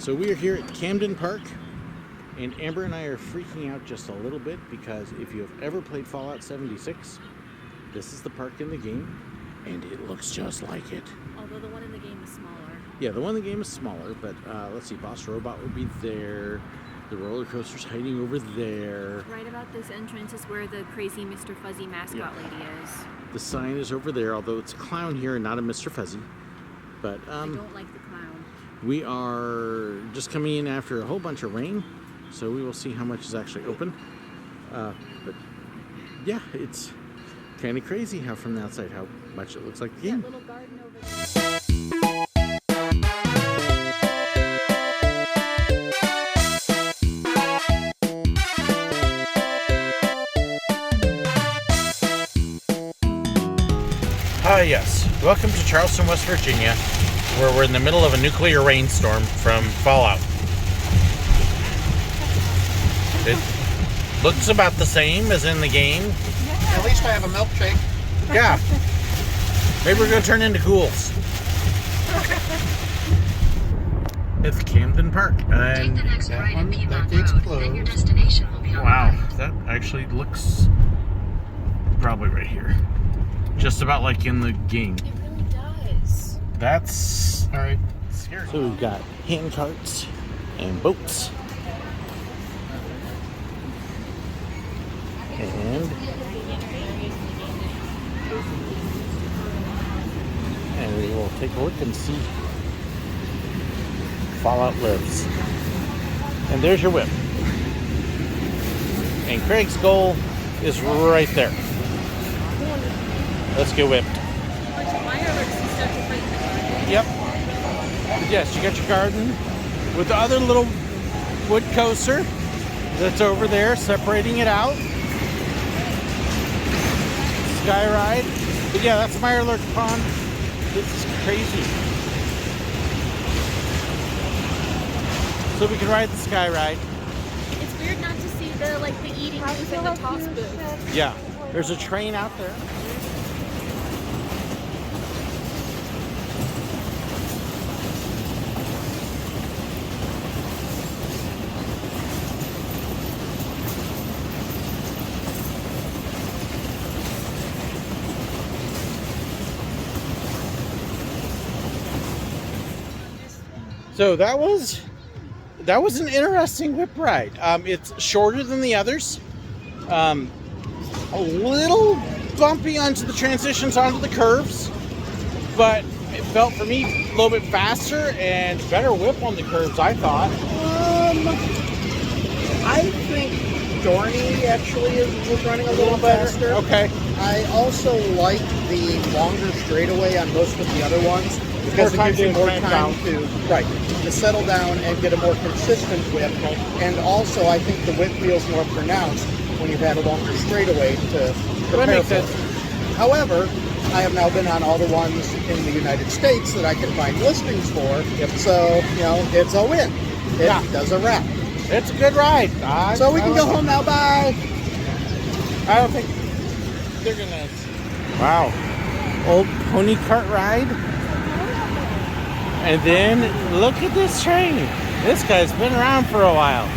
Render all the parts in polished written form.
So we are here at Camden Park, and Amber and I are freaking out just a little bit because if you have ever played Fallout 76, this is the park in the game, and it looks just like it. Although the one in the game is smaller. Yeah, the one in the game is smaller, but let's see, Boss Robot would be there. The roller coaster's hiding over there. Right about this entrance is where the crazy Mr. Fuzzy mascot lady is. The sign is over there, although it's a clown here and not a Mr. Fuzzy. But I don't like the clown. We are just coming in after a whole bunch of rain, so we will see how much is actually open. But yeah, it's kind of crazy how from the outside how much it looks like the game. That little garden over there. Yes. Welcome to Charleston, West Virginia, where we're in the middle of a nuclear rainstorm from Fallout. It looks about the same as in the game. At least I have a milkshake. Yeah. Maybe we're going to turn into ghouls. It's Camden Park. And that gate's closed. Wow, that actually looks probably right here. Just about like in the game. It really does. That's all right. So we've got hand carts and boats. And we will take a look and see Fallout lives. And there's your whip. And Craig's goal is right there. Let's get whipped. Yep. Yes, you got your garden with the other little wood coaster that's over there, separating it out. Sky ride. But yeah, that's Mirelurk Pond. This is crazy. So we can ride the sky ride. It's weird not to see the eating booth and the toss booth. Yeah. There's a train out there. So that was an interesting whip ride. It's shorter than the others. A little bumpy onto the transitions, onto the curves, but it felt for me a little bit faster and better whip on the curves, I thought. I think Dorney actually was running a little faster. Okay. I also like the longer straightaway on most of the other ones because it gives you more time to settle down and get a more consistent whip. And also, I think the whip feels more pronounced when you've had a longer straightaway to prepare makes for. sense. However, I have now been on all the ones in the United States that I can find listings for. So, it's a win. It does a wrap. It's a good ride. So we can go home now. Bye. I don't think they're gonna. Wow. Old pony cart ride. And then look at this train. This guy's been around for a while.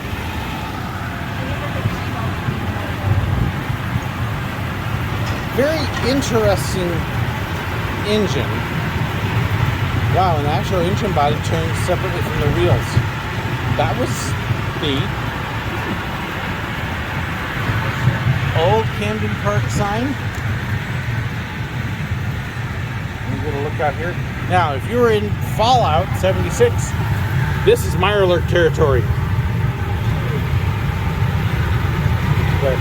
Very interesting engine. Wow, an actual engine body turns separately from the wheels. That was neat. Old Camden Park sign. I'm gonna look out here. Now, if you were in Fallout 76, this is Mirelurk territory. But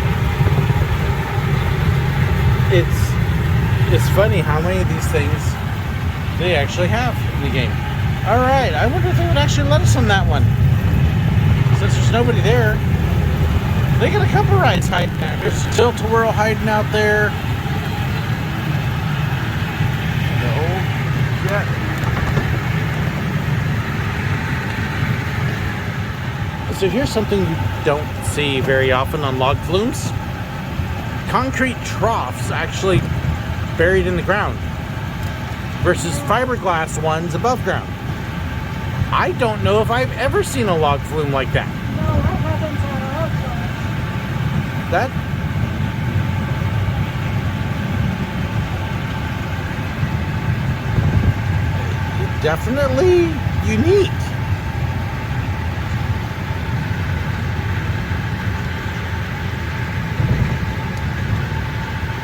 it's funny how many of these things they actually have in the game. All right, I wonder if they would actually let us on that one. Since there's nobody there, they got a couple rides hiding out. There's Tilt-A-Whirl hiding out there. So here's something you don't see very often on log flumes. Concrete troughs actually buried in the ground versus fiberglass ones above ground. I don't know if I've ever seen a log flume like that. No, that happens at our That definitely unique.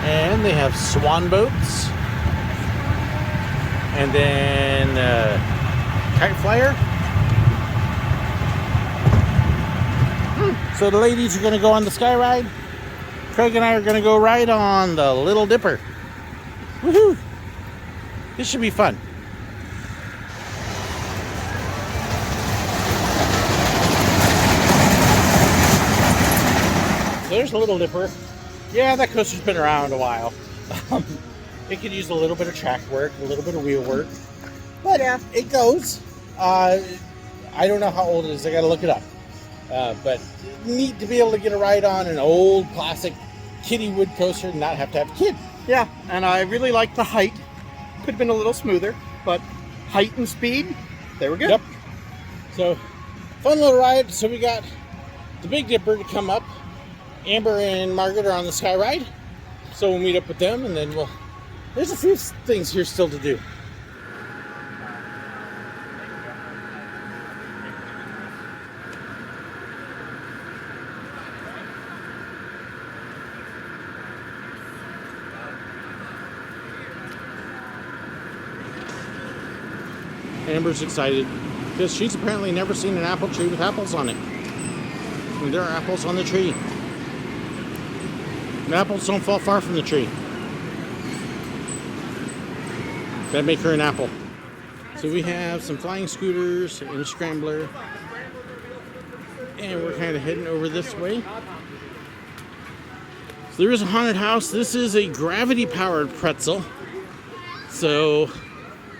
And they have swan boats. And then kite flyer. So the ladies are going to go on the sky ride. Craig and I are going to go ride on the Little Dipper. Woohoo! This should be fun. There's a Little Dipper. Yeah, that coaster's been around a while. It could use a little bit of track work, a little bit of wheel work. But yeah, it goes. I don't know how old it is. I got to look it up. But neat to be able to get a ride on an old classic kiddie wood coaster and not have to have a kid. Yeah, and I really like the height. Could have been a little smoother, but height and speed, they were good. Yep. So, fun little ride. So we got the Big Dipper to come up. Amber and Margaret are on the sky ride. So we'll meet up with them and then there's a few things here still to do. Amber's excited because she's apparently never seen an apple tree with apples on it. And there are apples on the tree. The apples don't fall far from the tree. That'd make her an apple. So we have some flying scooters and a scrambler. And we're kind of heading over this way. So there is a haunted house. This is a gravity-powered pretzel. So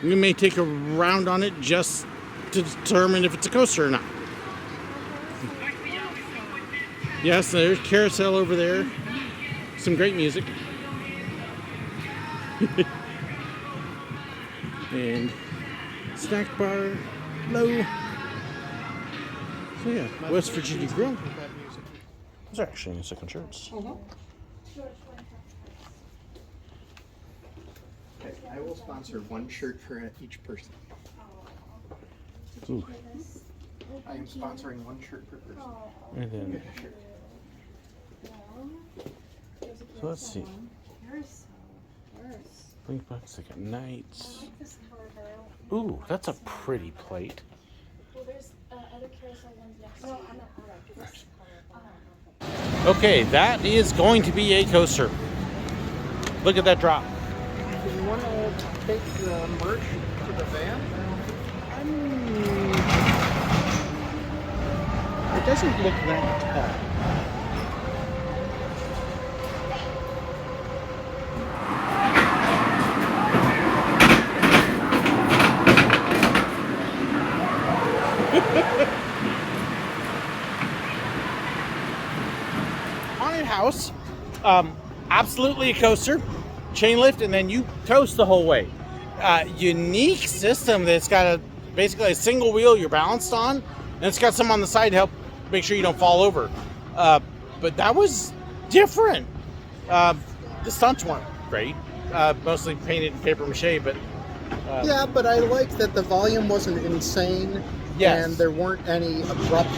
we may take a round on it just to determine if it's a coaster or not. Yes, there's carousel over there. Some great music. And snack bar, low. So yeah, West Virginia Grill. Those are actually in second shirts. Okay, I will sponsor one shirt for each person. Ooh. I am sponsoring one shirt per person. And then, so let's see. Blink Box like at nights. Ooh, that's a pretty plate. Well, there's other carousel ones next to it. Okay, that is going to be a coaster. Look at that drop. Do you want to take the merch to the van? It doesn't look that tall. Haunted house, absolutely a coaster, chain lift, and then you coast the whole way. Unique system that's got basically a single wheel you're balanced on, and it's got some on the side to help make sure you don't fall over. But that was different. The stunts weren't great, mostly painted in paper mache, but yeah, but I liked that the volume wasn't insane. Yes. And there weren't any abrupt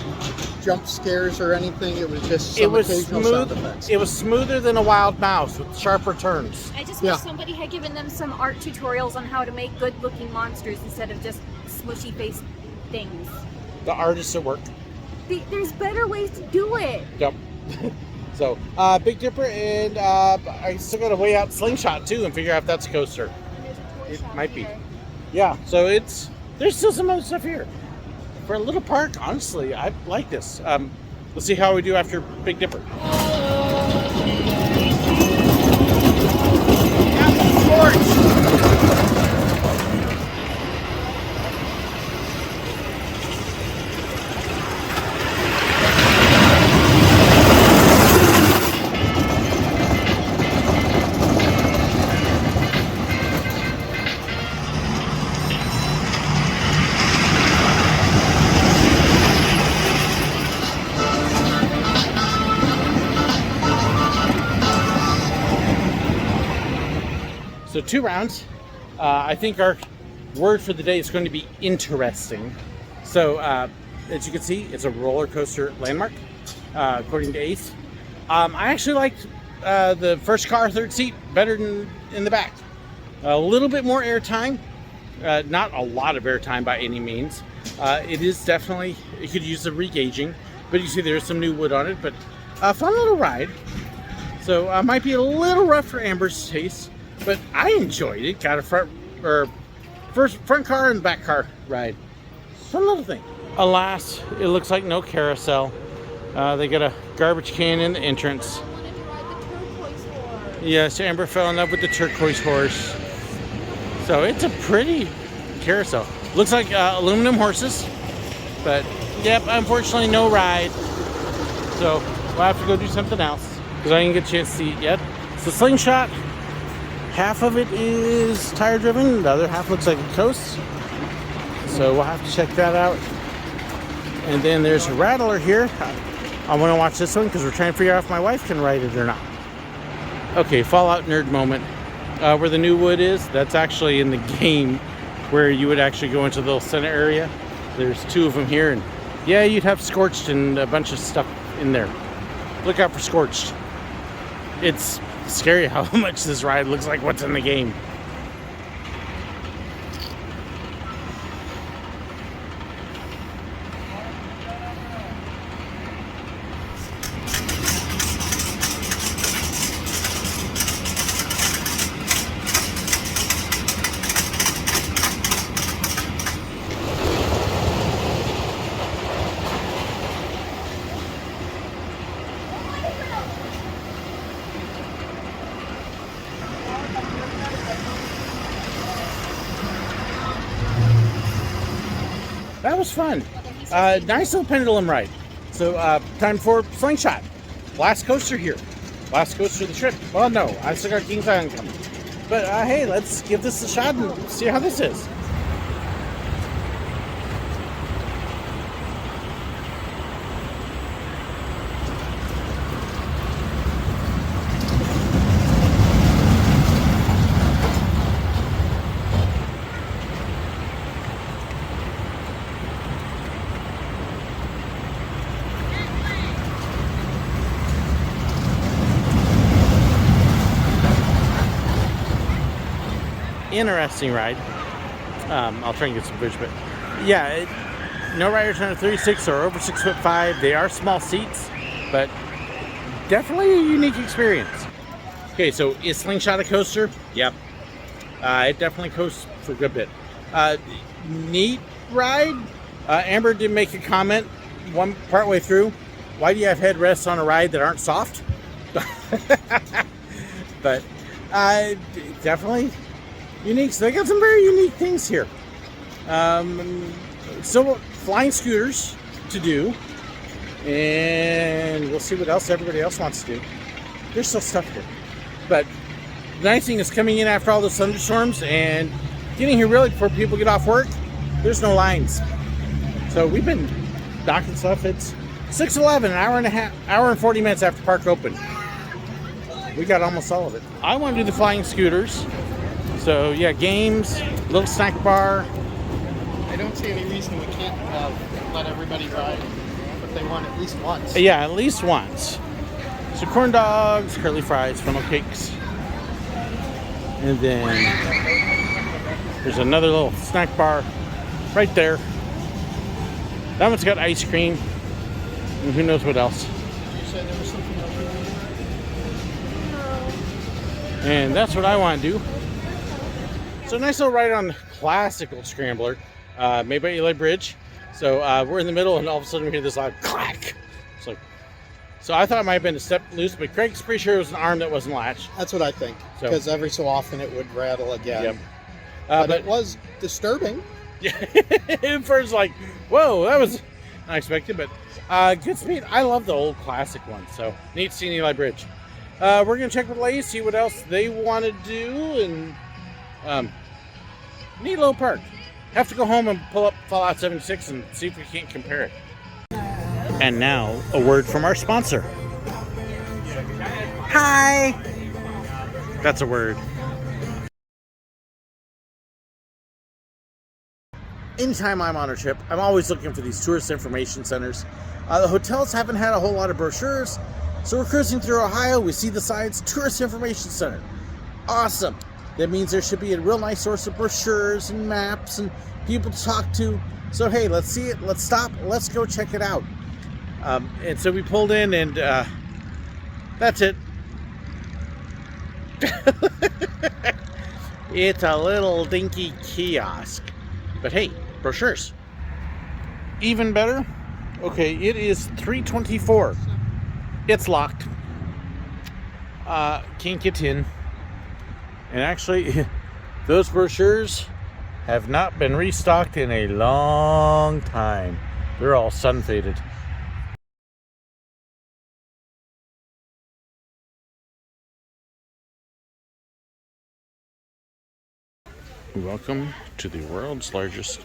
jump scares or anything. It was just some occasional sound effects. It was smoother than a wild mouse with sharper turns. I just wish somebody had given them some art tutorials on how to make good-looking monsters instead of just smushy-faced things. The artists at work. There's better ways to do it. Yep. So, Big Dipper, and I still got to weigh out Slingshot too and figure out if that's a coaster. It might be. Yeah. So there's still some other stuff here. For a little park, honestly, I like this. Let's see how we do after Big Dipper. 2 rounds. I think our word for the day is going to be interesting. So as you can see, it's a roller coaster landmark, according to Ace. I actually liked the first car, third seat, better than in the back. A little bit more airtime, not a lot of airtime by any means. It is definitely, it could use the regaging, but you see there's some new wood on it, but a fun little ride. So might be a little rough for Amber's taste, but I enjoyed it. Got a front car and back car ride. Fun little thing. Alas, it looks like no carousel. They got a garbage can in the entrance. I wanted to ride the turquoise horse. Yes, Amber fell in love with the turquoise horse. So it's a pretty carousel. Looks like aluminum horses, but yep, unfortunately no ride. So we'll have to go do something else because I didn't get a chance to see it yet. It's the slingshot. Half of it is tire driven, the other half looks like a coast. So we'll have to check that out. And then there's a rattler here. I want to watch this one because we're trying to figure out if my wife can ride it or not. Okay, Fallout nerd moment. Where the new wood is, that's actually in the game where you would actually go into the little center area. There's 2 of them here, and yeah, you'd have Scorched and a bunch of stuff in there. Look out for Scorched. It's scary how much this ride looks like what's in the game. That was fun. Nice little pendulum ride. So time for slingshot. Last coaster here. Last coaster of the trip. Well, no, I still got Kings Island coming. But hey, let's give this a shot and see how this is. Interesting ride. I'll try and get some footage, but yeah, no riders under 36 or over 6'5". They are small seats, but definitely a unique experience. Okay, so is Slingshot a coaster? Yep. It definitely coasts for a good bit. Neat ride. Amber did make a comment partway through. Why do you have headrests on a ride that aren't soft? But definitely unique. So they got some very unique things here. Still flying scooters to do, and we'll see what else everybody else wants to do. There's still stuff here, but the nice thing is coming in after all the thunderstorms and getting here really before people get off work. There's no lines, so we've been knocking stuff. It's 6:11, an hour and 40 minutes after park open. We got almost all of it. I want to do the flying scooters. So yeah, games, little snack bar. I don't see any reason we can't let everybody ride if they want at least once. Yeah, at least once. So corn dogs, curly fries, funnel cakes. And then there's another little snack bar right there. That one's got ice cream. And who knows what else. You said there was something else you wanted to do? And that's what I want to do. So nice little ride on the classical scrambler, made by Eli Bridge. So we're in the middle, and all of a sudden we hear this loud clack. It's like, so I thought it might have been a step loose, but Craig's pretty sure it was an arm that wasn't latched. That's what I think, because every so often it would rattle again. Yep. But it was disturbing. Yeah, at first, like, whoa, that was unexpected, but good speed. I love the old classic one, so neat seeing Eli Bridge. We're gonna check with Lay, see what else they want to do, and neat little park. Have to go home and pull up Fallout 76 and see if we can't compare it. And now, a word from our sponsor. Hi! That's a word. anytime I'm on a trip, I'm always looking for these tourist information centers. The hotels haven't had a whole lot of brochures, so we're cruising through Ohio. We see the signs, Tourist Information Center. Awesome. That means there should be a real nice source of brochures and maps and people to talk to. So hey, let's see it. Let's stop. Let's go check it out. And so we pulled in, and that's it. It's a little dinky kiosk. But hey, brochures. Even better. Okay, it is 3:24. It's locked. Can't get in. And actually, those brochures have not been restocked in a long time. They're all sun faded. Welcome to the world's largest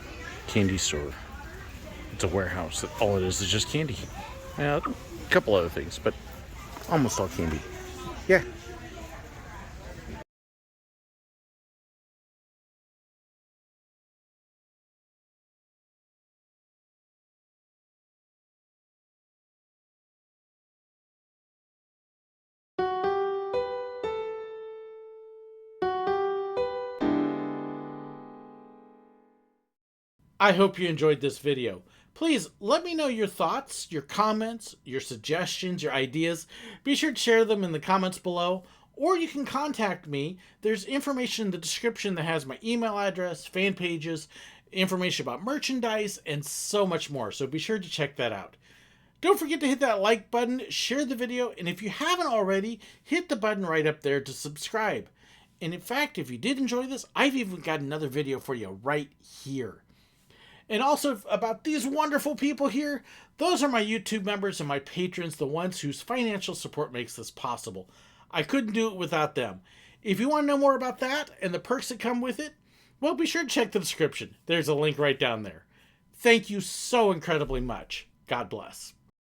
candy store. It's a warehouse that all it is just candy. A couple other things, but almost all candy. Yeah. I hope you enjoyed this video. Please let me know your thoughts, your comments, your suggestions, your ideas. Be sure to share them in the comments below, or you can contact me. There's information in the description that has my email address, fan pages, information about merchandise, and so much more. So be sure to check that out. Don't forget to hit that like button, share the video, and if you haven't already, hit the button right up there to subscribe. And in fact, if you did enjoy this, I've even got another video for you right here. And also about these wonderful people here, those are my YouTube members and my patrons, the ones whose financial support makes this possible. I couldn't do it without them. If you want to know more about that and the perks that come with it, well, be sure to check the description. There's a link right down there. Thank you so incredibly much. God bless.